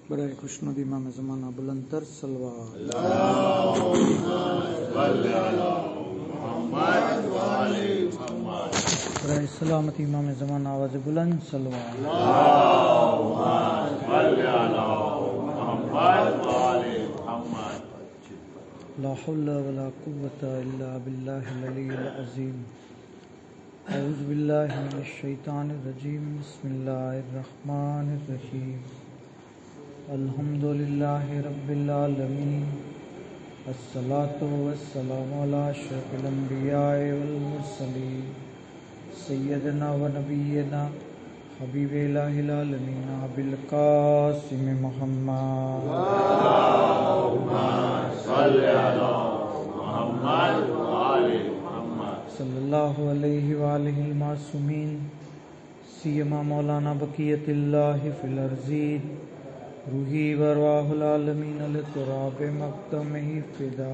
برائے خوشنودی امام زمانہ بلند تر صلوات. برائے سلامتی امام زمانہ آواز بلند صلوات. لا حول ولا قوة الا باللہ العلی العظیم. اعوذ باللہ من الشیطان الرجیم. بسم اللہ الرحمن الرحیم. الحمد للہ رب العالمین. الصلاۃ والسلام علی اشرف الانبیاء والمرسلین سیدنا و نبینا حبیب الہ العالمین ابی القاسم محمد صلی اللہ علیہ وآلہ المعصومین سیما مولانا بقیت اللہ فی الارضین روحی وارواح العالمین لتراب مقدمہ فدا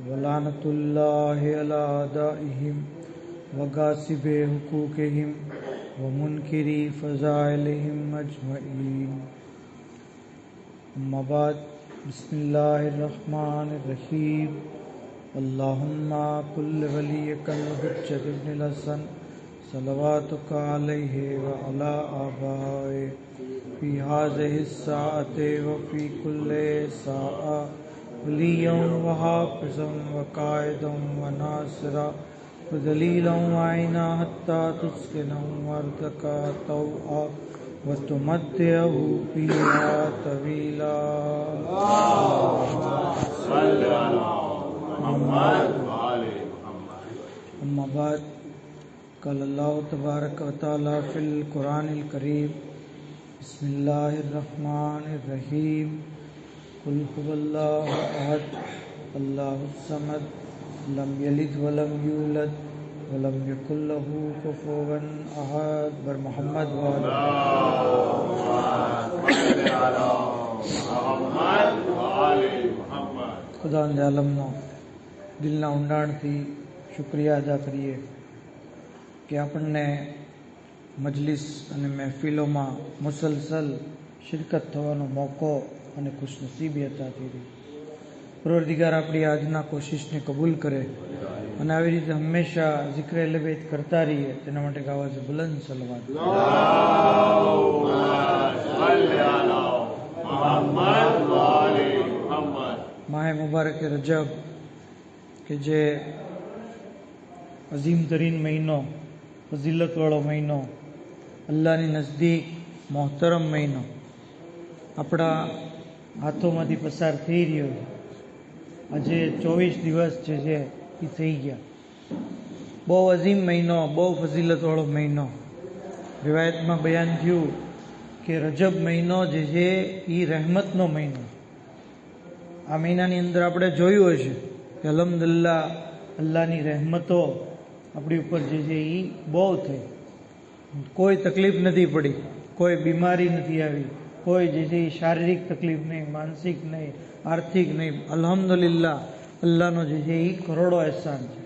ولعنۃ اللہ علی اعدائہم وغاصب حقوقہم ومنکری فضائلہم اجمعین. اما بعد بسم اللہ الرحمن الرحیم. اللہم کل ولیک الحجۃ ابن الحسن صلواتک علیہ وعلی آبائہ فی ہذہ الساعۃ وفی کل ساعۃ ولیًا وحافظا وقائدا وناصرا ودلیلا وعینا حتی تسکنہ ارضک طوعا وتمتعہ فیہا طویلا. اما بعد قال اللہ تبارک و تعالی فی القرآن الکریم. بسم اللہ الرحمن الرحیم. قل هو اللہ احد اللہ الصمد لم یلد ولم یولد ولم یکن له کفوا احد. بر محمد ખુદા આલમનો દિલના ઊંડાણથી શુક્રિયા અદા કરીએ કે આપણને મજલિસ અને મહેફિલોમાં મુસલસલ શિરકત થવાનો મોકો અને ખુશનસીબી અતા થઈ રહી. પરવરદિગાર આપણી આજના કોશિશને કબૂલ કરે અને આવી રીતે હંમેશા ઝિક્ર અહલે બેત કરતા રહીએ તેના માટે આવાજ બુલંદ સલવાત. માહે મુબારક રજબ કે જે અઝીમ તરીન મહિનો, ફઝીલતવાળો મહિનો, અલ્લાહની નજદીક મોહતરમ મહિનો આપણા હાથોમાંથી પસાર થઈ રહ્યો છે. આજે 24 દિવસ જે છે એ થઈ ગયા. બહુ અઝીમ મહિનો, બહુ ફઝીલતવાળો મહિનો. રિવાયતમાં બયાન થયું કે રજબ મહિનો જે છે એ રહેમતનો મહિનો. આ મહિનાની અંદર આપણે જોયું હશે કે અલ્હમ્દુલિલ્લાહ અલ્લાહની રહેમતો આપણી ઉપર જે છે એ બહુ થઈ. કોઈ તકલીફ નથી પડી, કોઈ બીમારી નથી આવી, કોઈ જે છે એ શારીરિક તકલીફ નહીં, માનસિક નહીં, આર્થિક નહીં. અલ્હમ્દુલિલ્લાહ અલ્લાહનો જે છે એ કરોડો અહેસાન છે.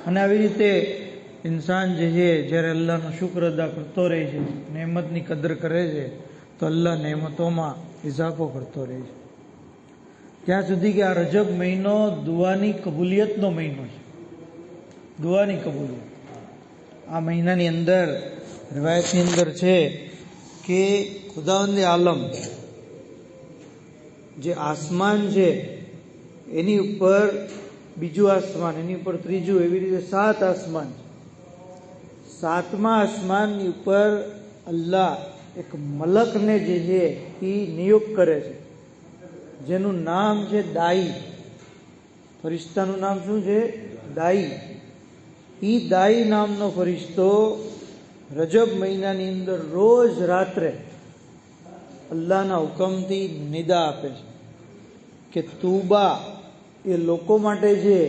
અને આવી રીતે ઇન્સાન જે છે જ્યારે અલ્લાહનો શુક્ર અદા કરતો રહે છે, નહેમતની કદર કરે છે, તો અલ્લાહ નહેમતોમાં ઇઝાફો કરતો રહે છે. ત્યાં સુધી કે આ રજબ મહિનો દુઆની કબૂલિયતનો મહિનો છે. દુઆની કબૂલિયત આ મહિનાની અંદર રિવાયતની અંદર છે કે ખુદાવંદ આલમ જે આસમાન છે એની ઉપર બીજું આસમાન, એની ઉપર ત્રીજું, એવી રીતે 7 આસમાન છે. 7મા આસમાનની ઉપર અલ્લાહ એક મલકને જે છે એ નિયુક્ત કરે છે જેનું નામ છે દાઈ. ફરિશ્તાનું નામ શું છે? દાઈ. ઈ દાઈ નામનો ફરિશ્તો રજબ મહિનાની અંદર રોજ રાત્રે અલ્લાહના હુકમથી નિદા આપે છે કે તુબા એ લોકો માટે છે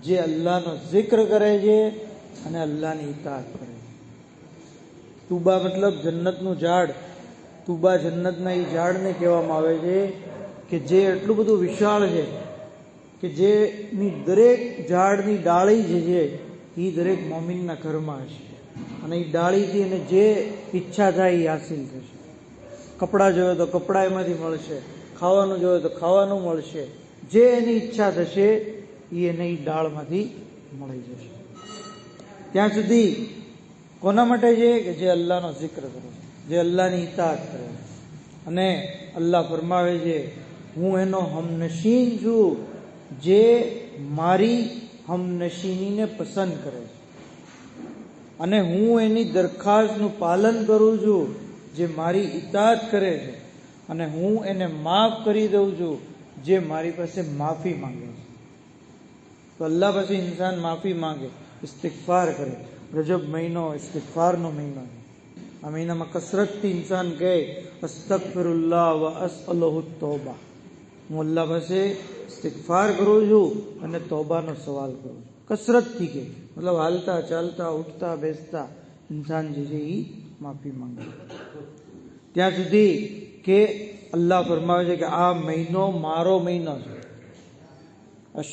જે અલ્લાહનો જિક્ર કરે છે અને અલ્લાહની ઇતાઅત કરે છે. તુબા મતલબ જન્નતનું ઝાડ. તુબા જન્નતના એ ઝાડને કહેવામાં આવે છે કે જે એટલું બધું વિશાળ છે કે જેની દરેક ઝાડની ડાળી જે છે એ દરેક મોમિનના ઘરમાં હશે અને એ ડાળીથી એને જે ઈચ્છા થાય એ હાસિલ થશે. કપડાં જોઈએ તો કપડાં એમાંથી મળશે, ખાવાનું જોઈએ તો ખાવાનું મળશે, જે એની ઈચ્છા થશે એ એને એ ડાળમાંથી મળી જશે. ત્યાં સુધી કોના માટે છે કે જે અલ્લાહનો જિક્ર કરે, જે અલ્લાહની ઇતાઅત કરે. અને અલ્લાહ ફરમાવે છે, હું એનો હમનશીન છું જે મારી હમનશીનીને પસંદ કરે છે, અને હું એની દરખાસ્તનું પાલન કરું છું જે મારી ઇતાઅત કરે છે, અને હું એને માફ કરી દઉં છું જે મારી પાસે માફી માંગે છે. તો અલ્લાહ પાસે ઇન્સાન માફી માંગે, ઇસ્તિગફાર કરે. રજબ મહિનો ઇસ્તિગફારનો મહિનો છે. આ મહિનામાં કસરતથી ઇન્સાન કહે, અસ્તગફિરુલ્લાહ વ અસઅલુહુ તૌબા. હું અલ્લાહ પાસે ઇસ્તિગફાર કરું છું અને તૌબાનો સવાલ કરું છું. કસરતથી કહે, મતલબ હાલતા ચાલતા ઉઠતા બેસતા ઇન્સાન જે છે એ માફી માંગે. ત્યાં સુધી કે અલ્લાહ ફરમાવે છે કે આ મહિનો મારો મહિનો છે.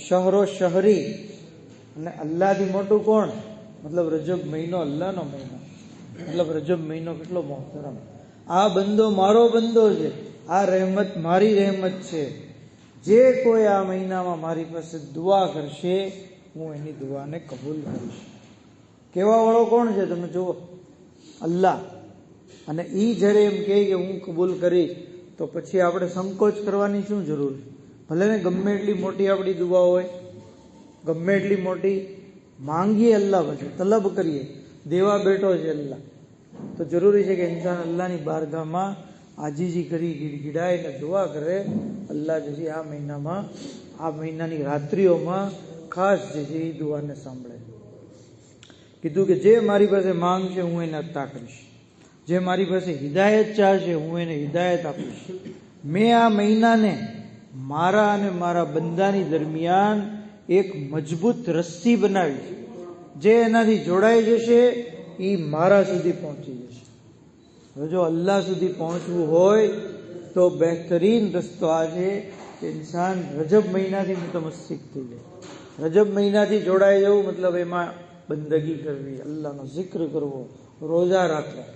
શહરો શહરી, અને અલ્લાહથી મોટું કોણ? મતલબ રજબ મહિનો અલ્લાહનો મહિનો. મતલબ રજબ મહિનો કેટલો મોહતરમ. આ બંદો મારો બંદો છે, આ રહેમત મારી રહેમત છે. જે કોઈ આ મહિનામાં મારી પાસે દુઆ કરશે હું એની દુઆને કબૂલ કરીશ. કેવા વાળો કોણ છે તમે જુઓ? અલ્લાહ. અને એ જ્યારે એમ કહે કે હું કબૂલ કરીશ, તો પછી આપણે સંકોચ કરવાની શું જરૂર છે? ભલે ને ગમે એટલી મોટી આપણી દુઆ હોય, ગમે એટલી મોટી, માંગીએ અલ્લાહ પાસે, તલબ કરીએ, દેવા બેઠો છે અલ્લાહ, તો જરૂરી છે કે ઇન્સાન અલ્લાહની બારગાહમાં આજીજી કરી ગીડાઈને દુઆ કરે. અલ્લાહ જે છે આ મહિનામાં, આ મહિનાની રાત્રિઓમાં ખાસ જે છે એ દુઆને સાંભળે. કીધું કે જે મારી પાસે માંગશે હું એને અતા કરીશ, જે મારી પાસે હિદાયત ચાહશે હું એને હિદાયત આપીશ. મેં આ મહિનાને મારા અને મારા બંદાની દરમિયાન એક મજબૂત રસ્સી બનાવી છે, જે એનાથી જોડાઈ જશે એ મારા સુધી પહોંચી જશે. હવે જો અલ્લાહ સુધી પહોંચવું હોય તો બહેતરીન રસ્તો આ છે કે ઇન્સાન રજબ મહિનાથી મુતમસ્સિક થઈ જાય. રજબ મહિનાથી જોડાઈ જવું મતલબ એમાં બંદગી કરવી, અલ્લાહનો જિક્ર કરવો, રોજા રાખવા.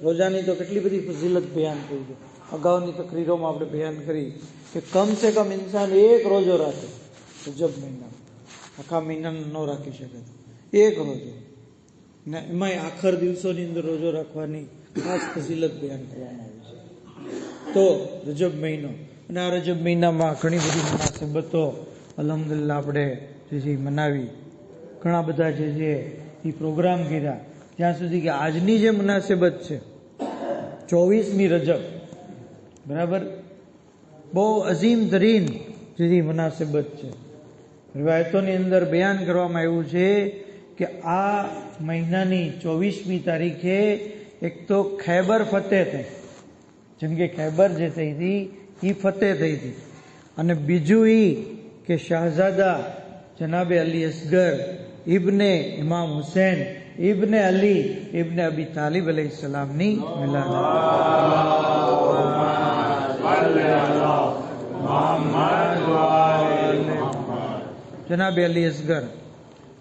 રોજાની તો કેટલી બધી ફઝીલત બયાન થઈ છે. અગાઉની તકરીરોમાં આપણે બયાન કરી કે કમ સે કમ ઇન્સાન એક રોજો રાખે રજબ મહિનામાં. આખા મહિનાનો ન રાખી શકે એક રોજો, ને એમાંય આખર દિવસોની અંદર રોજો રાખવાની ખાસ ફઝીલત બયાન કરવામાં આવી છે. તો રજબ મહિનો, અને આ રજબ મહિનામાં ઘણી બધી મુનાસબતો અલ્હમ્દુલિલ્લાહ આપણે જે છે મનાવી, ઘણા બધા જે છે એ પ્રોગ્રામ કર્યા. ત્યાં સુધી કે આજની જે મુનાસબત છે 24મી રજબ, બરાબર, બહુ અઝીમ તરીન જે મુનાસબત છે. રિવાયતોની અંદર બયાન કરવામાં આવ્યું છે કે આ મહિનાની 24મી તારીખે એક તો ખૈબર ફતેહ થઈ, જંગે ખૈબર જે થઈ હતી એ ફતેહ થઈ હતી, અને બીજું એ કે શાહઝાદા જનાબે અલી અસગર ઇબ્ને ઇમામ હુસૈન ઇબ્ને અલી ઇબ્ને અબી તાલિબ અલૈહિસ્સલામની મિલાદ. જનાબે અલી અસગર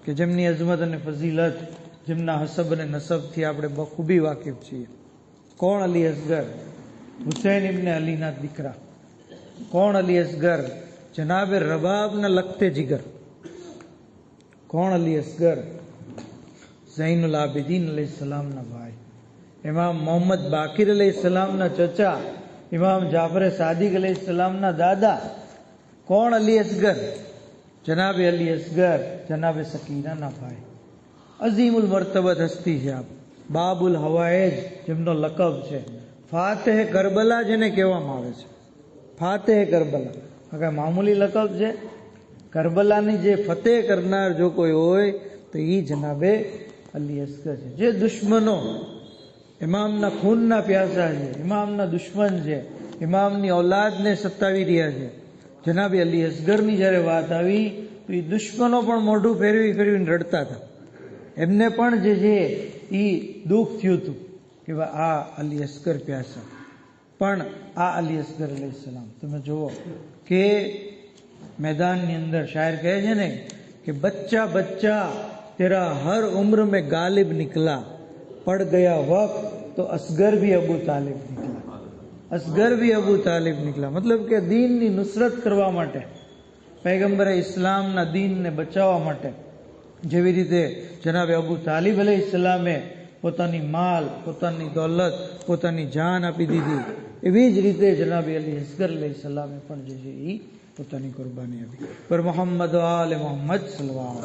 કે જેમની અઝમત અને ફઝીલત, જેમના હસબ અને નસબથી આપણે બખૂબી વાકેફ છીએ. કોણ અલી અસગર? હુસૈન ઇબ્ને અલીના દીકરા. કોણ અલી અસગર? જનાબે રબાબના લખતે જીગર. કોણ અલી અસગર? ઝૈનુલ આબિદીન અલૈહિસ્સલામના ભાઈ, ઇમામ મોહમ્મદ બાકિર અલૈહિસ્સલામના ચચા, ઇમામ જાફર સાદિક અલૈહિસ્સલામના દાદા. કોણ અલી અસગર? જનાબે અલી અસગર જનાબે સકીનાના ભાઈ. અઝીમુલ મર્તબત હસ્તી છે આપ, બાબુલ હવાએજ જેમનો લકબ છે, ફાતેહ કરબલા જેને કહેવામાં આવે છે. ફાતેહ કરબલા અગર મામૂલી લકબ છે. કરબલાની જે ફતેહ કરનાર જો કોઈ હોય તો એ જનાબે અલી અસગર છે. જે દુશ્મનો ઇમામના ખૂનના પ્યાસા છે, ઇમામના દુશ્મન છે, ઇમામની ઔલાદને સતાવી રહ્યા છે, જનાબે અલી અસગરની જ્યારે વાત આવી તો એ દુશ્મનો પણ મોઢું ફેરવી ફેરવીને રડતા હતા. એમને પણ જે છે એ દુઃખ થયું હતું કે આ અલી અસગર પ્યાસા. પણ આ અલી અસગર અલૈહિસ્સલામ તમે જુઓ કે मैदानની અંદર શાયર કહે છે ને કે બચ્ચા બચ્ચા तेरा हर उम्र में गालिब निकला, पड़ गया वक्त तो असगर भी अबू तालिब निकला. असगर भी अबू तालिब निकला, मतलब કે દીનની નુસરત કરવા માટે, પૈગંબરે ઇસ્લામના દીનને બચાવવા માટે જેવી રીતે જનાબે અબુ તાલિબ અલૈહિસ્સલામે પોતાની માલ, પોતાની દોલત, પોતાની જાન આપી દીધી, એવી જ રીતે જનાબે અલી અસગર અલૈહિસ્સલામે પણ જે છે એ પોતાની કુરબાની આપી. પર મોહમ્મદ આલે મોહમ્મદ સલ્લલ્લાહુ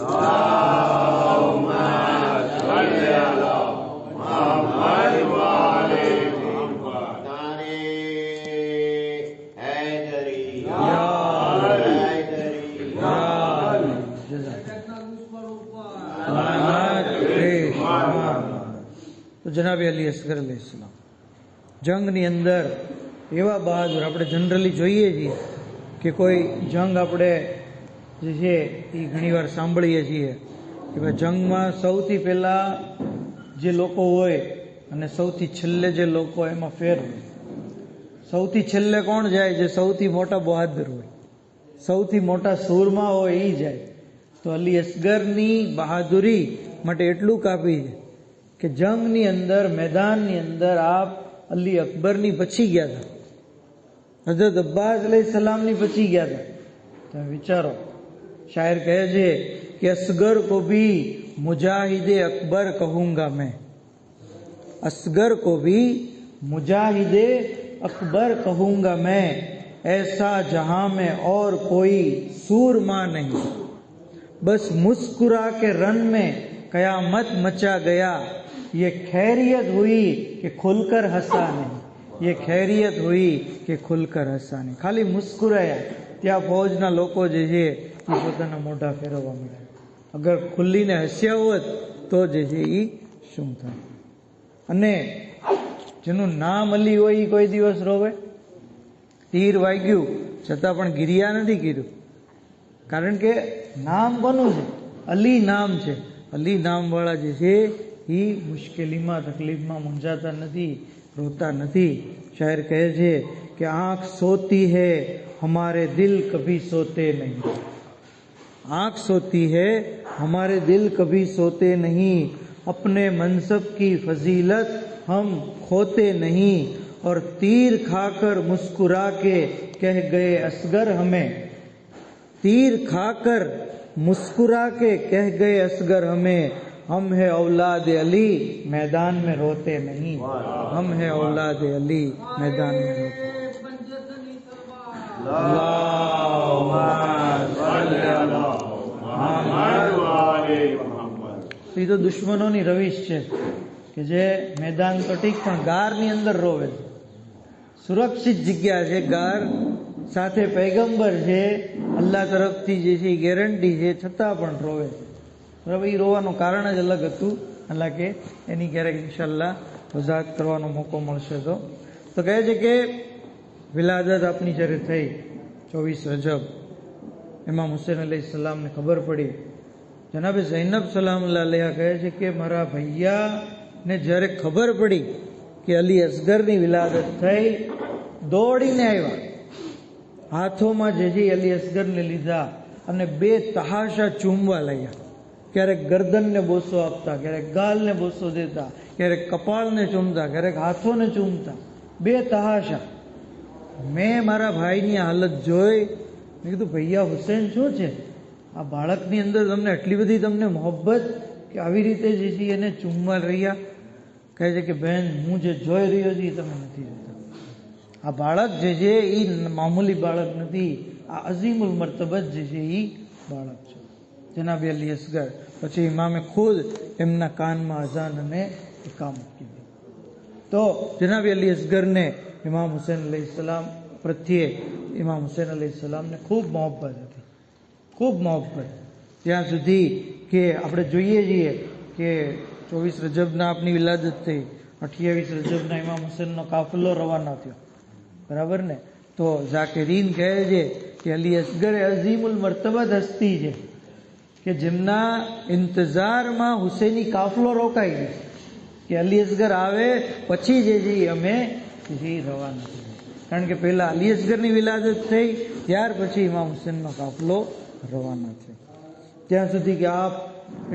તો જનાબે અલી અસગર અલૈહિસ્સલામ જંગની અંદર એવા બહાદુર, આપણે જનરલી જોઈએ છીએ કે કોઈ જંગ આપણે જે છે એ ઘણીવાર સાંભળીએ છીએ કે ભાઈ જંગમાં સૌથી પહેલાં જે લોકો હોય અને સૌથી છેલ્લે જે લોકો એમાં ફેર હોય. સૌથી છેલ્લે કોણ જાય? જે સૌથી મોટા બહાદુર હોય, સૌથી મોટા સૂરમાં હોય એ જાય. તો અલી અસગરની બહાદુરી માટે એટલું કાફી છે કે જંગની અંદર, મેદાનની અંદર આપ અલી અકબરની પછી ગયા હતા, હઝરત અબ્બાસ અલૈહિસ્સલામની પછી ગયા હતા. તમે વિચારો, શાયર કહે છે कि असगर को भी मुजाहिदे अकबर कहूंगा मैं, असगर को भी मुजाहिदे अकबर कहूंगा मैं, ऐसा जहां में और कोई सूरमा नहीं, बस मुस्कुरा के रन में कयामत मचा गया, ये खैरियत हुई कि खुलकर हंसा नहीं, ये खैरियत हुई कि खुलकर हंसा नहीं. ખાલી મુસ્કુરાયા ત્યાં ફૌજના લોકો જે છે એ પોતાના મોઢા ફેરવવા મળ્યા. અગર ખુલ્લીને હસ્યા હોત તો જે છે એ શું થાય? અને જેનું નામ અલી હોય એ કોઈ દિવસ રોવે? તીર વાગ્યું છતાં પણ ગિરિયા નથી કીધું, કારણ કે નામ કોનું છે? અલી નામ છે. અલી નામવાળા જે છે એ મુશ્કેલીમાં, તકલીફમાં મૂંઝાતા નથી, રોતા નથી. શાયર કહે છે कि आंख सोती है हमारे दिल कभी सोते नहीं, आंख सोती है हमारे दिल कभी सोते नहीं, अपने मनसब की फजीलत हम खोते नहीं, और तीर खाकर मुस्कुरा के कह गए असगर हमें, तीर खाकर मुस्कुरा के कह गए असगर हमें, हम है औलाद अली मैदान में रोते नहीं, हम है औलाद अली मैदान में रोते. એ તો દુશ્મનોની રવિશ છે કે જે મેદાન તો ઠીક પણ ગારની અંદર રોવે છે. સુરક્ષિત જગ્યા છે ગાર, સાથે પૈગંબર છે, અલ્લાહ તરફથી જે છે એ ગેરંટી છે, છતાં પણ રોવે છે. બરાબર, એ રોવાનું કારણ જ અલગ હતું. હાલાકે એની ક્યારેક ઇન્શાલ્લાહ વજાહત કરવાનો મોકો મળશે. તો કહે છે કે વિલાદત આપની જ્યારે થઈ 24 રજબ, ઇમામ હુસૈન અલૈહિસ્સલામને ખબર પડી. જનાબે ઝૈનબ સલામુલ્લાહ અલૈહા કહે છે કે મારા ભૈયાને જ્યારે ખબર પડી કે અલી અસગરની વિલાદત થઈ, દોડીને આવ્યા, હાથોમાં જે છે અલી અસગરને લીધા અને બે તહાશા ચૂમવા લાગ્યા. ક્યારેક ગરદનને બોસો આપતા, ક્યારેક ગાલને બોસો દેતા, ક્યારેક કપાળને ચૂમતા, ક્યારેક હાથોને ચૂમતા, બે તહાશા. મેં મારા ભાઈની હાલત જોઈ, મેં કીધું ભૈયા હુસૈન શું છે? આ બાળકની અંદર તમને એટલી બધી તમને મોહબ્બત કે આવી રીતે જે છે એને ચૂમવા રહ્યા? કહે છે કે બહેન, હું જે જોઈ રહ્યો છું એ તમે નથી જોતા. આ બાળક જે છે એ મામૂલી બાળક નથી, આ અઝીમુલ મર્તબત જે છે એ બાળક છે. જનાબે અલી અસગર. પછી ઇમામે ખુદ એમના કાનમાં અઝાન અને ઇકામત કીધી. તો જનાબે અલી અસગરને ઇમામ હુસૈન અલૈહિસ્સલામ પ્રત્યે, ઇમામ હુસૈન અલૈહિસ્સલામને ખૂબ મોહબ્બત હતી, ખૂબ મોહબ્બત. ત્યાં સુધી કે આપણે જોઈએ છીએ કે 24 રજબના આપની વિલાદત થઈ, 28 રજબના ઇમામ હુસૈનનો કાફલો રવાના થયો. બરાબર ને? તો ઝાકિરીન કહે છે કે અલી અસગર એ અઝીમુલ મર્તબત હસ્તી છે કે જેમના ઇંતજારમાં હુસૈની કાફલો રોકાઈ ગયો કે અલી અસગર આવે પછી જે છે અમે રવાના થયા. કારણ કે પહેલા અલી અસગરની વિલાદત થઈ, ત્યાર પછી ઇમામ હુસૈનનો કાફલો રવાના થયો. ત્યાં સુધી કે આપ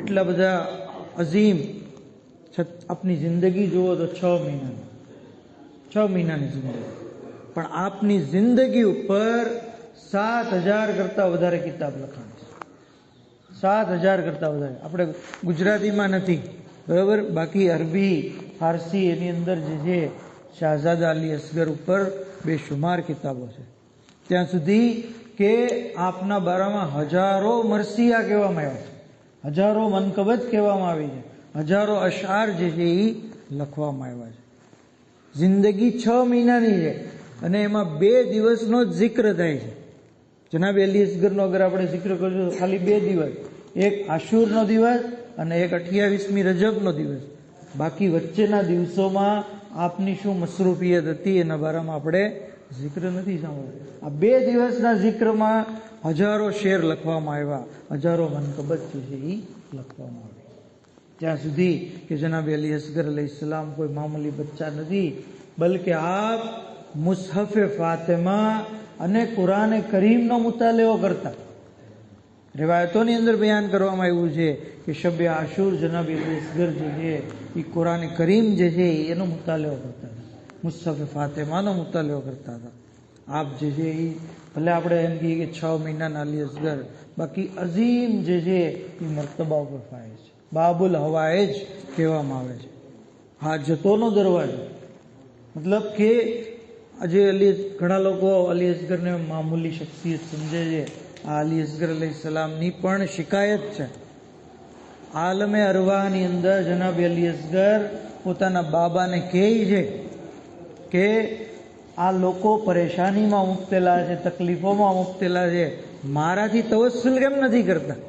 એટલા બધા અઝીમ, આપની જિંદગી જુઓ તો 6 મહિનાની જિંદગી. પણ આપની જિંદગી ઉપર 7,000 કરતા વધારે કિતાબ લખાણ છે. 7,000 કરતા વધારે. આપણે ગુજરાતીમાં નથી, બરાબર, બાકી અરબી, ફારસી એની અંદર જે છે શાહઝાદા અલી અસગર ઉપર બેશુમાર કિતાબો છે. ત્યાં સુધી કે આપના બારામાં હજારો મરસિયા કહેવામાં આવ્યા છે, હજારો મનકબત કહેવામાં આવી છે, હજારો અશાર જે છે એ લખવામાં આવ્યા છે. જિંદગી 6 મહિનાની છે અને એમાં 2 દિવસનો જ જિક્ર થાય છે. જનાબ અલી અસગરનો અગર આપણે જિક્ર કરશું તો ખાલી 2 દિવસ, એક આશુરનો દિવસ અને એક 28મી રજબનો દિવસ. બાકી વચ્ચેના દિવસોમાં આપની શું મસરૂફિયત હતી એના બારામાં આપણે જિક્ર નથી સાંભળ્યો. આ 2 દિવસના જિક્રમાં હજારો શેર લખવામાં આવ્યા, હજારો મનકબત જે છે એ લખવામાં આવી. ત્યાં સુધી કે જનાબ અલી અસગર અલૈહિસ્સલામ કોઈ મામૂલી બચ્ચા નથી, બલકે આપ મુસહફે ફાતિમા અને કુરાન કરીમનો મુતાલેઓ કરતા. રિવાયતોની અંદર બયાન કરવામાં આવ્યું છે કે શબે આશુર જનાબ અલી અસગર જે છે એ કુરાન કરીમ જે છે એનો મુતાલેઓ કરતા હતા, મુસહફે ફાતિમાનો મુતાલેઓ કરતા હતા. આપ જે છે એ ભલે આપણે એમ કહીએ કે 6 મહિનાના અલી અસગર, બાકી અઝીમ જે છે એ મર્તબા ઉપર ફાય છે. બાબુલ હવાએજ કહેવામાં આવે છે, હાજતોનો દરવાજો. મતલબ કે આજે ઘણા લોકો અલી અસગરને મામૂલી શખ્સિયત સમજે છે. આ અલી અસગર અલૈહિસ્સલામની પણ શિકાયત છે. આલમે અરવાહની અંદર જનાબ અલી અસગર પોતાના બાબાને કહે છે કે આ લોકો પરેશાનીમાં મુબતલા છે, તકલીફોમાં મુબતલા છે, મારાથી તવસ્સુલ કેમ નથી કરતા,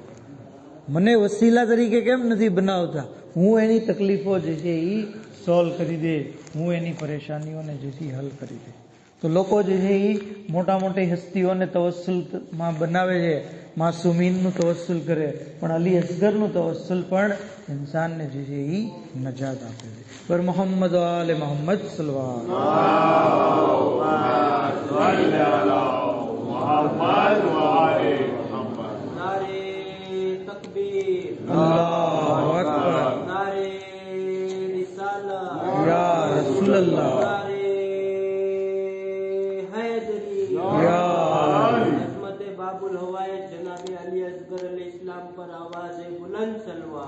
મને વસીલા તરીકે કેમ નથી બનાવતા, હું એની તકલીફો જે છે એ સોલ્વ કરી દે, હું એની પરેશાનીઓને જે છે હલ કરી દે. તો લોકો જે છે એ મોટા મોટી હસ્તીઓને તવસ્સુલમાં બનાવે છે, માસુમીનનું તવસ્સુલ કરે, પણ અલી અસગરનું તવસ્સુલ પણ ઇન્સાનને જે છે એ નજાત આપે છે. પર મોહમ્મદ આલે મોહમ્મદ સલ્લલ્લાહુ અલ્લાહુ અકબર, નારે રિસાલત, યા રસૂલલ્લાહ, નારે હૈદરી, યા અઝમતે બાબુલ હવાએ જનાબે અલી અસગર અલૈહિસ્સલામ પર આવાज़े बुलंद सलवा.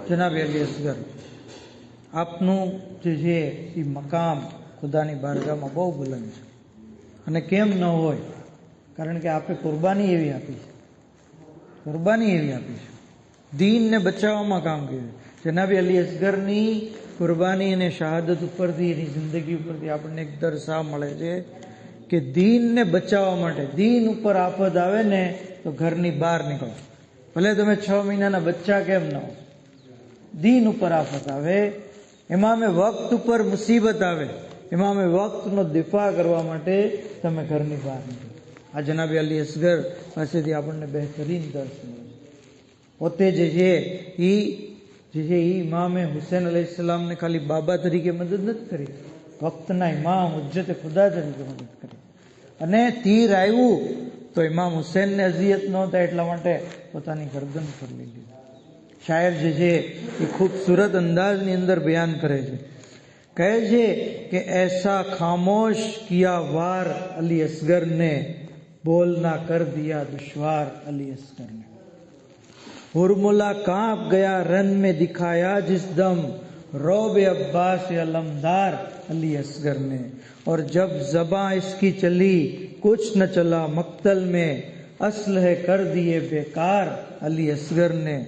જનાબ અલી અસગર, આપનું જે છે એ મકામ ખુદાની બારગાહમાં બહુ બુલંદ છે. અને કેમ ન હોય, કારણ કે આપે કુરબાની એવી આપી છે, કુરબાની એવી આપી છે, દીનને બચાવવામાં કામ કર્યું. જનાબ અલી અસગરની કુરબાની અને શહાદત ઉપરથી, એની જિંદગી ઉપરથી આપણને એક દર્શા મળે છે કે દીનને બચાવવા માટે, દીન ઉપર આફત આવે ને તો ઘરની બહાર નીકળો, ભલે તમે 6 મહિનાના બચ્ચા કેમ ન હો. દીન ઉપર આફત આવે, ઇમામે વક્ત ઉપર મુસીબત આવે, ઇમામે વક્તનો દિફા કરવા માટે તમે ઘરની બહાર નીકળો. આ જનાબ અલી અસગર પાસેથી આપણને બહેતરીન દર્શ મળે છે. પોતે જે છે એ ઇમામે હુસૈન અલૈહિસ્સલામને ખાલી બાબા તરીકે મદદ નથી કરી, વક્તના ઇમામ હુજ્જત ખુદા તરીકે મદદ કરી. અને તીર આવ્યું તો ઇમામ હુસૈનને અઝિયત ન થાય એટલા માટે પોતાની ગરદન પર લઈ લીધી. શાયર જે છે એ ખૂબસૂરત અંદાજની અંદર બયાન કરે છે, કહે છે કે ऐसा खामोश किया वार अली असगर ने, बोलना कर दिया दुश्वार अली असगर ने, हुरमुला कांप गया रन में दिखाया जिस दम, रौब अब्बास अलमदार अली असगर ने, और जब ज़बां इसकी चली कुछ न चला मक्तल में, असलहे कर दिए बेकार अली असगर ने,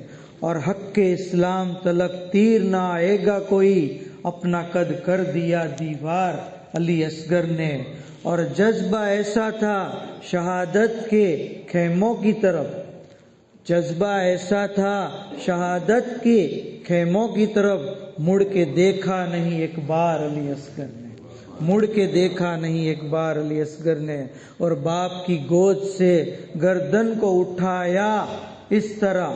और हक के इस्लाम तलक तीर ना आएगा कोई, अपना कद कर दिया दीवार अली असगर ने, और जज्बा ऐसा था शहादत के खेमों की तरफ, जज्बा ऐसा था शहादत के खेमों की तरफ, मुड़ के देखा नहीं एक बार अली असगर ने, मुड़ के देखा नहीं एक बार अली असगर ने, और बाप की गोद से गर्दन को उठाया इस तरह,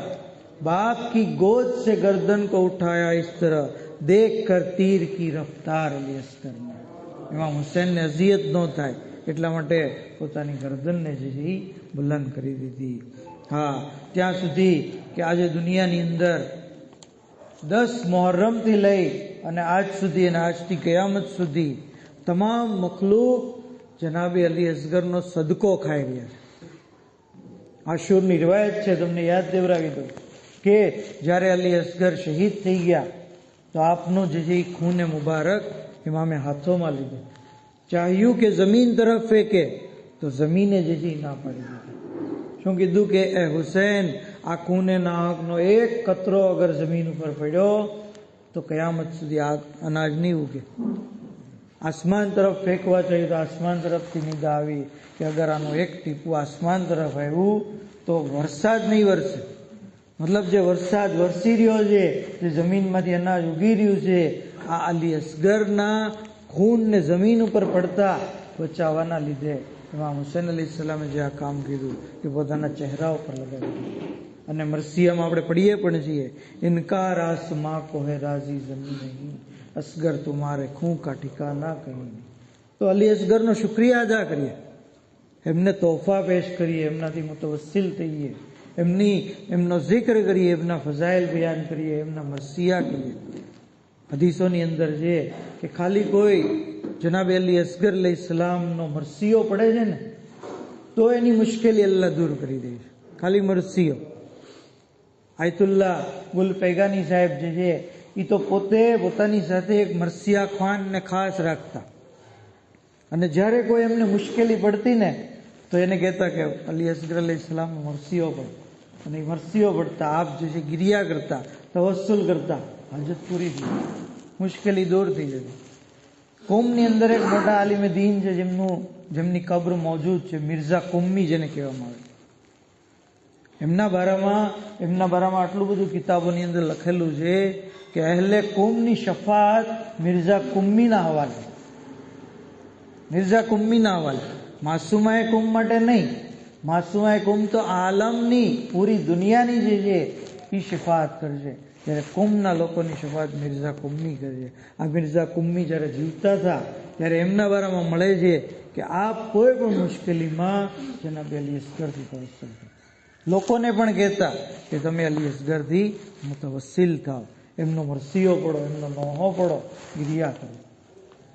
बाप की गोद से गर्दन को उठाया इस तरह, देख कर तीर की रफ्तार अली असगर ने. ઇમામ હુસૈનને અઝિયત ન થાય એટલા માટે પોતાની ગરદનને જે છે એ બુલંદ કરી દીધી. હા, ત્યાં સુધી કે આજે દુનિયાની અંદર 10 મુહર્રમથી લઈ અને આજ સુધી અને આજથી કયામત સુધી તમામ મખલૂક જનાબે અલી અસગરનો સદકો ખાઈ રહ્યા છે. આશુરની રિવાયત છે, તમને યાદ દેવરાવી દઉં કે જ્યારે અલી અસગર શહીદ થઈ ગયા તો આપનો જે છે ખૂને મુબારક ઇમામે હાથોમાં લીધો. ચાહ્યું કે જમીન તરફ ફેંકે તો જમીને જે છે ના પાડી દીધી. શું કીધું કે એ હુસૈન, આ ખૂને નાહકનો એક કતરો અગર જમીન ઉપર પડ્યો તો કયામત સુધી આ અનાજ નહીં ઉગે. આસમાન તરફ ફેંકવા चाहिए તો આસમાન તરફથી નિદા આવી કે અગર આનું એક ટીપું આસમાન તરફ આવ્યું તો વરસાદ નહીં વરસે. મતલબ જે વરસાદ વરસી રહ્યો છે, જે જમીનમાંથી અનાજ ઉગી રહ્યું છે, આ અલી અસગરના ખૂનને જમીન ઉપર પડતા બચાવવાના લીધે ઇમામ હુસૈન અલી સલામે જે આ કામ કીધું એ પોતાના ચહેરા ઉપર લગાવી દીધું. અને મરસિયામાં આપણે પઢીએ પણ છીએ, ઇનકાર આસમાં કો હે રાજી જમીન નહીં, અસગર તુમારે ખૂં કા ઠિકાના કहीं નહીં. તો અલી અસગરનો શુક્રિયા અદા કરીએ, એમને તોહફા પેશ કરીએ, એમનાથી મુતવસ્સિલ થઈએ, એમનો જિક્ર કરીએ, એમના ફઝાઇલ બયાન કરીએ, એમના મરસિયા કરીએ. હદીસોની અંદર છે કે ખાલી કોઈ જનાબે અલી અસગર અલૈહિસ્સલામનો મરસિયો પડે છે ને તો એની મુશ્કેલી અલ્લાહ દૂર કરી દે છે. ખાલી મરસિયો. આયતુલ્લાહ ગુલ પૈગાની સાહેબ જે છે એ તો પોતે પોતાની સાથે એક મરસિયા ખાનને ખાસ રાખતા, અને જ્યારે કોઈ એમને મુશ્કેલી પડતી ને તો એને કહેતા કે અલી અસગર અલૈહિસ્સલામનો મરસિયો પડે, અને એ મરસિયો પડતા આપ જે છે ગિરિયા કરતા, તવસ્સુલ કરતા, હાજત પૂરી થઈ, મુશ્કેલી દૂર થઈ જતી. કોમની અંદર એક મોટા આલિમે દીન છે જેમની કબ્ર મોજૂદ છે, મિર્ઝા કુમ્મી જેને કહેવામાં આવે. એમના બારામાં આટલું બધું કિતાબોની અંદર લખેલું છે કે અહેલે કુમની શફાત મિર્ઝા કુમ્મીના હવાલે. મિર્ઝા કુમ્મીના હવાલે. માસુમાએ કુમ માટે નહીં, માસુમાએ કુમ તો આલમની પૂરી દુનિયાની જે છે એ શફાત કરશે, જ્યારે કુમના લોકોની શફાત મિર્ઝા કુમ્મી કરશે. આ મિર્ઝા કુમ્મી જ્યારે જીવતા હતા ત્યારે એમના બારામાં મળે છે કે આપ કોઈ પણ મુશ્કેલીમાં જનાબે અલી અસગરથી તવસ્સુલ કરો. લોકોને પણ કહેતા કે તમે અલી અસગરથી મુતવસ્સિલ થાવ, એમનો મરસિયો પડો, એમનો નોહો પડો, ગિરિયા કરો.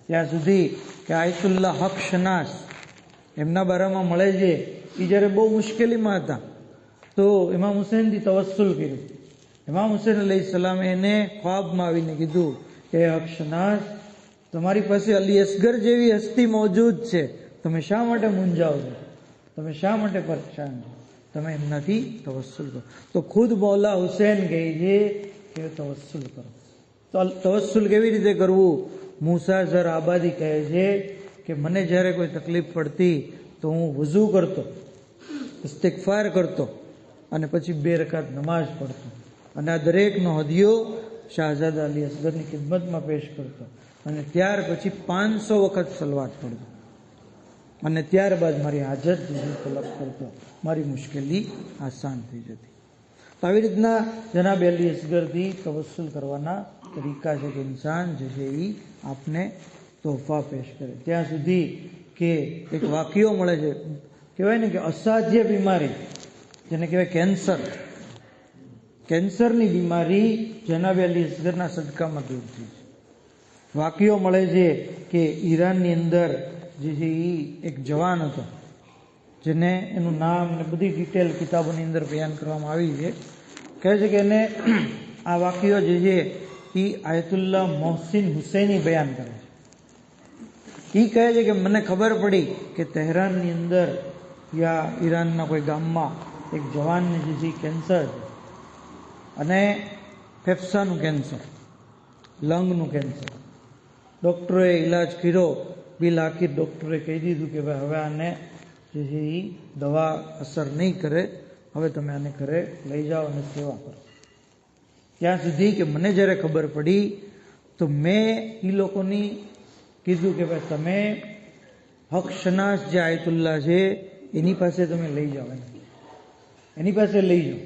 ત્યાં સુધી કે આયતુલ્લાહ હક શનાસ એમના બારામાં મળે છે એ જ્યારે બહુ મુશ્કેલીમાં હતા તો ઇમામ હુસૈનથી તવસ્સુલ કર્યું. ઇમામ હુસૈન અલૈહિસ્સલામે એને ખ્વાબમાં આવીને કીધું કે હક શનાસ, તમારી પાસે અલી અસગર જેવી હસ્તી મોજૂદ છે, તમે શા માટે મૂંઝાઓ છો, તમે શા માટે પરેશાન છો, તમે એમનાથી તવસ્સુલ કરો. તો ખુદ મૌલા હુસૈન કહે છે કે તવસ્સુલ કરો. તો તવસ્સુલ કેવી રીતે કરવું? મૂસા ઝર આબાદી કહે છે કે મને જ્યારે કોઈ તકલીફ પડતી તો હું વઝૂ કરતો, ઇસ્તિગફાર કરતો અને પછી 2 રકાત નમાઝ પડતો, અને આ દરેકનો હદિયો શાહઝાદા અલી અસગરની ખિદમતમાં પેશ કરતો, અને ત્યાર પછી 500 વખત સલવાત પડતો, અને ત્યારબાદ મારી હાજત તલબ કરતો, મારી મુશ્કેલી આસાન થઈ જતી. તો આવી રીતના જનાબે અલી અસગરથી તવસ્સુલ કરવાના તરીકા છે કે ઇન્સાન જે છે એ આપને તોહફા પેશ કરે. ત્યાં સુધી કે એક વાક્યો મળે છે, કહેવાય ને કે અસાધ્ય બીમારી જેને કહેવાય કેન્સર, કેન્સરની બીમારી જનાબે અલી અસગરના સદકામાં દૂર થઈ છે. વાક્યો મળે છે કે ઈરાનની અંદર જે છે એ એક જવાન હતો જેને એનું નામ ને બધી ડિટેલ કિતાબોની અંદર બયાન કરવામાં આવી છે. કહે છે કે એને આ વાક્યો જે છે એ આયતુલ્લાહ મોહસિન હુસૈની બયાન કરે છે. એ કહે છે કે મને ખબર પડી કે તહેરાનની અંદર યા ઈરાનના કોઈ ગામમાં એક જવાનને જે છે કેન્સર છે, અને ફેફસાનું કેન્સર, લંગનું કેન્સર. ડૉક્ટરોએ ઇલાજ કર્યો, બિલ આખી ડૉક્ટરે કહી દીધું કે ભાઈ હવે આને જે છે એ દવા અસર નહીં કરે, હવે તમે આને ઘરે લઈ જાઓ અને સેવા કરો. ત્યાં સુધી કે મને જ્યારે ખબર પડી તો મેં એ લોકોની કીધું કે ભાઈ તમે હક શનાસ જે આયતુલ્લાહ છે એની પાસે તમે લઈ જાઓ, એની પાસે લઈ જાઓ,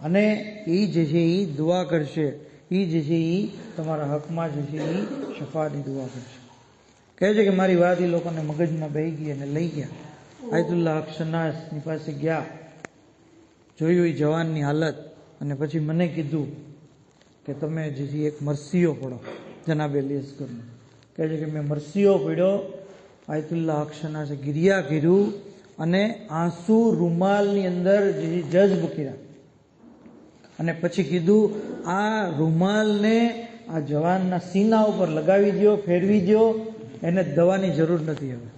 અને એ જે છે એ દુઆ કરશે, એ જે છે એ તમારા હકમાં જે છે એ શફાની દુઆ કરશે. કહે છે કે મારી વાત એ લોકોને મગજમાં બેહી ગઈ અને લઈ ગયા. આયતુલ્લાહ હક શનાસની પાસે ગયા, જોયું એ જવાનની હાલત, અને પછી મને કીધું કે તમે જે એક મરસીઓ પડો જનાબે અલી અસગરનો. કહે છે કે મેં મરસીઓ પડ્યો, આયતુલ્લાહ અક્ષનાસે ગિરિયા કર્યું અને આંસુ રૂમાલની અંદર જે જજ્બ કર્યા અને પછી કીધું આ રૂમાલને આ જવાનના સીના ઉપર લગાવી દો, ફેરવી દો, એને દવાની જરૂર નથી. હવે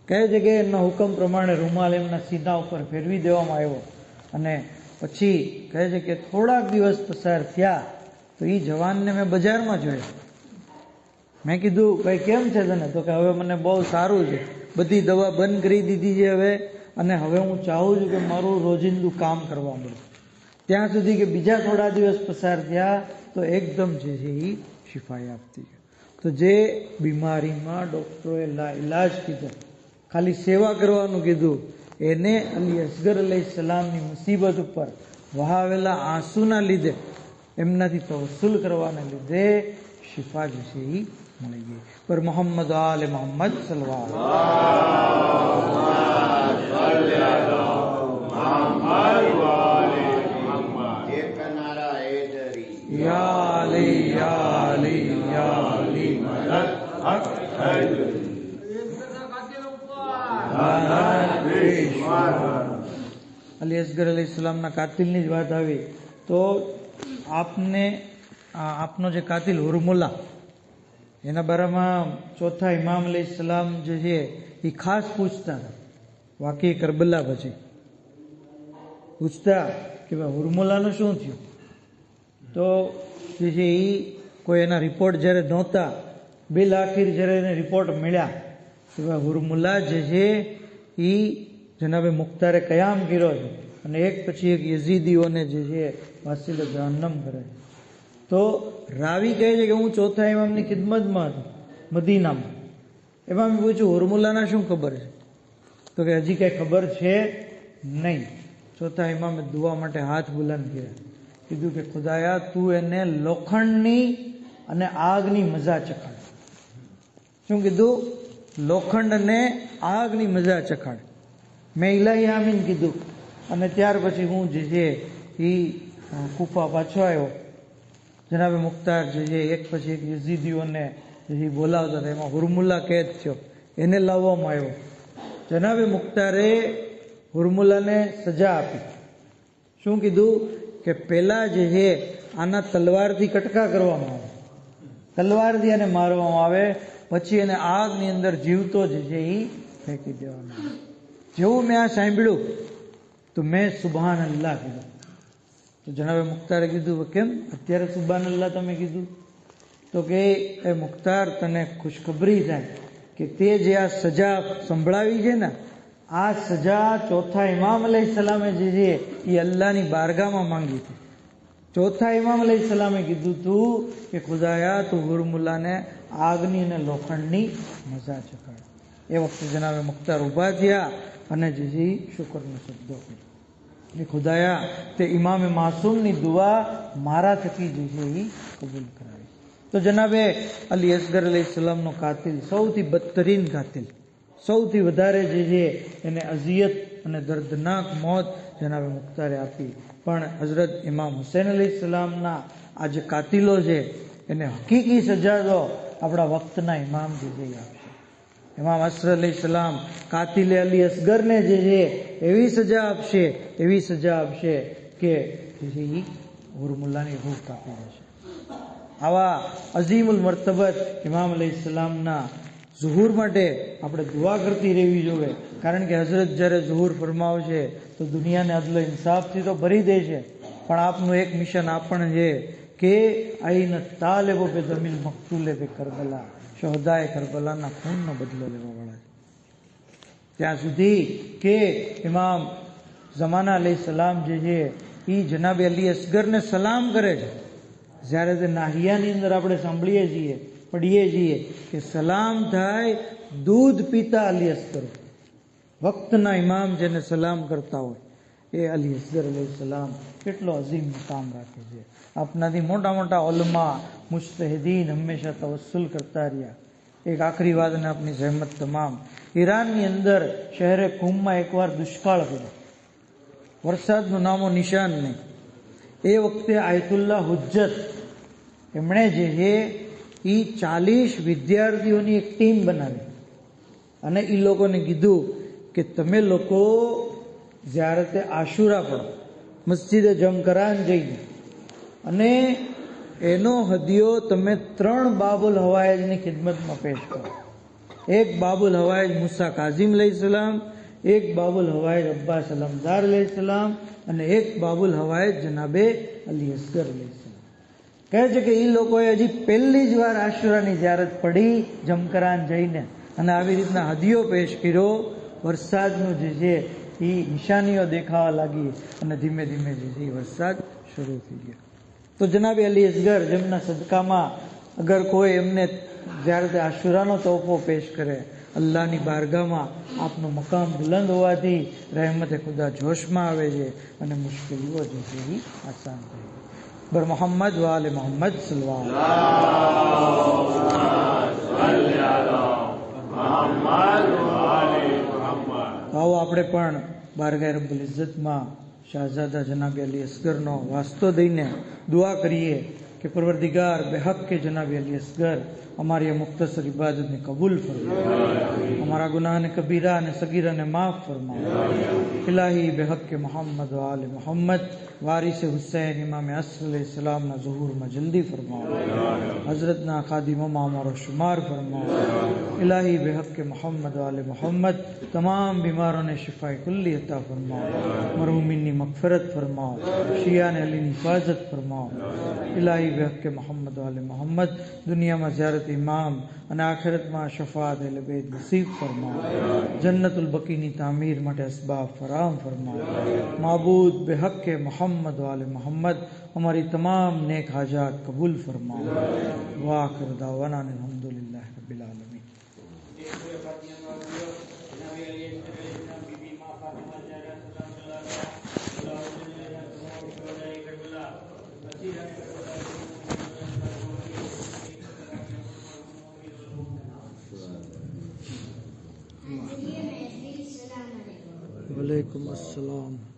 કહે છે કે એમના હુકમ પ્રમાણે રૂમાલ એમના સીના ઉપર ફેરવી દેવામાં આવ્યો અને પછી કહે છે કે થોડાક દિવસ પસાર થયા તો એ જવાનને મેં બજારમાં જોયો. મેં કીધું ભાઈ કેમ છે તને? તો કે હવે મને બહુ સારું છે, બધી દવા બંધ કરી દીધી છે હવે, અને હવે હું ચાહું છું કે મારું રોજિંદું કામ કરવા મળે. ત્યાં સુધી કે બીજા થોડા દિવસ પસાર થયા તો એકદમ જે છે એ શિફાઈ આપતી ગઈ. તો જે બીમારીમાં ડૉક્ટરોએ લાઈલાજ કીધો, ખાલી સેવા કરવાનું કીધું, એને અલી અસગર અલૈહિસ્સલામની મુસીબત ઉપર વહાવેલા આંસુના લીધે, એમનાથી તવસ્સુલ કરવાના લીધે શિફા જે છે એ મળી ગઈ. પર મોહમ્મદ આલે મોહમ્મદ સલ્લલ્લાહુ યા અલી યા અલી યા અલી મદદ હક અલી અસગર અલૈહિસ્સલામના કાતિલની જ વાત આવી તો આપનો જે કાતિલ હુરમુલ્લા, એના બારામાં ચોથા ઇમામ અલૈહિસ્સલામ જે છે એ ખાસ પૂછતા હતા. વાકી કરબલા પછી પૂછતા કે ભાઈ હુરમુલ્લાનું શું થયું? તો જે છે એ કોઈ એના રિપોર્ટ જ્યારે નહોતા, બિલ આખિર જ્યારે એને રિપોર્ટ મળ્યા કે ભાઈ હુરમુલ્લા જે છે એ જનાબે મુખ્તારે કયામ કર્યો છે અને એક પછી એક યઝીદીઓને જે છે વાસીલે જહન્નમ કરે છે. તો રાવી કહે છે કે હું ચોથા ઇમામની ખિદમતમાં હતો મદીનામાં. એમાં મેં પૂછ્યું હુરમુલ્લાના શું ખબર છે? તો કે હજી કાંઈ ખબર છે નહીં. ચોથા ઇમામે દુઆ માટે હાથ બુલંદ કર્યા, કીધું કે ખુદાયા તું એને લોખંડની અને આગની મજા ચખાડ. શું કીધું? લોખંડ અને આગની મજા ચખાડ. મેં ઇલાહી આમીન કીધું અને ત્યાર પછી હું જે છે એ કુફા પાછો આવ્યો. જનાબે મુખ્તાર જે છે એક પછી એક યઝીદીઓને જે બોલાવતા હતા, એમાં હુરમુલ્લા કેદ થયો, એને લાવવામાં આવ્યો. જનાબે મુખ્તારે હુરમુલ્લાને સજા આપી. શું કીધું? કે પહેલા જે છે આના તલવારથી કટકા કરવામાં આવે, તલવારથી એને મારવામાં આવે, પછી એને આગની અંદર જીવતો જે છે એ ફેંકી દેવામાં આવે. જેવું મેં આ સાંભળ્યું તો મેં સુબહાન અલ્લાહ કીધું. તો જનાબે મુખ્તારે કીધું કેમ અત્યારે સુબહાન અલ્લાહ તમે કીધું? તો કે એ મુખ્તાર તને ખુશખબરી થાય કે તે જે આ સજા સંભળાવી છે ને, આ સજા ચોથા ઇમામ અલૈહિસ્સલામે જે છે એ અલ્લાહની બારગાહમાં માંગી હતી. ચોથા ઇમામ અલૈહિસ્સલામે કીધું તું કે ખુદાયા તું હુરમુલ્લાને આગની અને લોખંડની મજા ચખાડ. એ વખતે જનાબે મુખ્તાર ઊભા થયા અને જે છે શુક્રનો શબ્દો કર્યો કે ખુદાયા તે ઇમામે માસૂમની દુઆ મારા થકી જે છે એ કબૂલ કરાવી. તો જનાબે અલી અસગર અલૈહિસ્સલામનો કાતિલ, સૌથી બદતરીન કાતિલ, સૌથી વધારે જે છે એને અઝિયત અને દર્દનાક મોત જનાબે મુખ્તારે આપી. પણ હઝરત ઇમામ હુસૈન અલૈહિસ્સલામના આ જે કાતિલો છે એને હકીકી સજા તો આપણા વખતના ઇમામ જે છે આપશે. ઇમામ અસર અલૈહિસ્સલામ કાતિલે અલી અસગરને જે છે એવી સજા આપશે, એવી સજા આપશે કે જે એ હુરમુલ્લાની રૂહ કાપી દેશે. આવા અઝીમુલ મર્તબત ઇમામ અલૈહિસ્સલામના ઝુહુર માટે આપણે દુઆ કરતી રહેવી જોઈએ. કારણ કે હઝરત જ્યારે ઝુહુર ફરમાવશે તો દુનિયાને અદલ ઇન્સાફથી તો ભરી દે છે, પણ આપનું એક મિશન આપણ છે કે આઈન તાલેબો પે જમીલ મકતુલે પે કરબલા, શહોદાએ કરબલાના ખૂનનો બદલો લેવા વાળા છે. ત્યાં સુધી કે ઇમામ ઝમાના અલૈહિસ્સલામ જે છે એ જનાબે અલી અસગરને સલામ કરે છે. જ્યારે તે નાહિયાની અંદર આપણે સાંભળીએ છીએ, પઢીએ છીએ કે સલામ થાય દૂધ પીતા અલી અસગર. વક્તના ઇમામ જેને સલામ કરતા હોય એ અલી અસગર અલૈહિસ્સલામ કેટલો અઝીમ મકામ રાખે છે. આપનાથી મોટા મોટા ઉલમા મુજતહિદીન હંમેશા તવસ્સુલ કરતા રહ્યા. એક આખરી વાત અને આપની જહેમત તમામ, ઈરાનની અંદર શહેરે કુમમાં એકવાર દુષ્કાળ પડ્યો, વરસાદનું નામો નિશાન નહીં. એ વખતે આયતુલ્લા હુજ્જત એમણે જે છે એ 40 વિદ્યાર્થીઓની એક ટીમ બનાવી અને એ લોકોને કીધું કે તમે લોકો જ્યારે તે આશુરા પડો મસ્જિદે જમકરાન જઈને અને એનો હદિયો તમે 3 બાબુલ હવાયજની ખિદમતમાં પેશ કરો. એક બાબુલ હવાયજ મુસા કાઝિમ અલૈહિસ્સલામ, એક બાબુલ હવાયજ અબ્બાસ અલમદાર અલૈહિસ્સલામ અને એક બાબુલ હવાયજ જનાબે અલી અસગર અલૈહિસ્સલામ. કહે છે કે એ લોકોએ હજી પહેલી જ વાર આશુરાની ઝિયારત પડી જમકરાન જઈને અને આવી રીતના હદિયો પેશ કર્યો. વરસાદનું જે છે એ નિશાનીઓ દેખાવા લાગી અને ધીમે ધીમે જે છે એ વરસાદ શરૂ થઈ ગયો. તો જનાબે અલી અસગર જેમના સદકામાં અગર કોઈ એમને જ્યારે તે આશુરાનો તોહફો પેશ કરે, અલ્લાહની બારગાહમાં આપનું મકામ બુલંદ હોવાથી રહેમતે ખુદા જોશમાં આવે છે અને મુશ્કેલીઓ જે છે એ આસાન થાય. બર મોહમ્મદ વાલે મોહમ્મદ સલ્લલ્લાહુ આવો આપણે પણ બારગાહ રબ્બુલ ઇઝ્ઝતમાં શાહઝાદા જનાબે અલી અસગરનો વાસ્તો દઈને દુઆ કરીએ کہ پروردگار بحق کے جناب علی اصغر ہماری مختصر عبادت نے قبول فرما، ہمارا گناہ نے کبیرہ نے صغیرہ نے معاف فرما. الہی بحق کے محمد و آل محمد وارث حسین امام عصر علیہ السلام نہ ظہور میں جلدی فرما، حضرت نہ خادم معمر و شمار فرما. الہی بحق کے محمد و آل محمد تمام بیماروں نے شفا کلی عطا فرما، مرحومین نے مغفرت فرما، شیعہ نے علی حفاظت فرما. الہی بحق کے محمد و آل محمد دنیا میں زیارت امام અને આખિરતમાં શફાત અહલે બેત નસીબ ફરમા. જન્નતુલ બકીની તામીર માટે અસબાબ ફરાહમ ફરમા. માબૂદ બેહક કે મોહમ્મદ વાલે મોહમ્મદ हमारी तमाम नेक हाजात कबूल फरमा. वाखिर दावाना अल्हम्दुलिल्लाह रब्बिल आलमीन. वालेकुम अस्सलाम.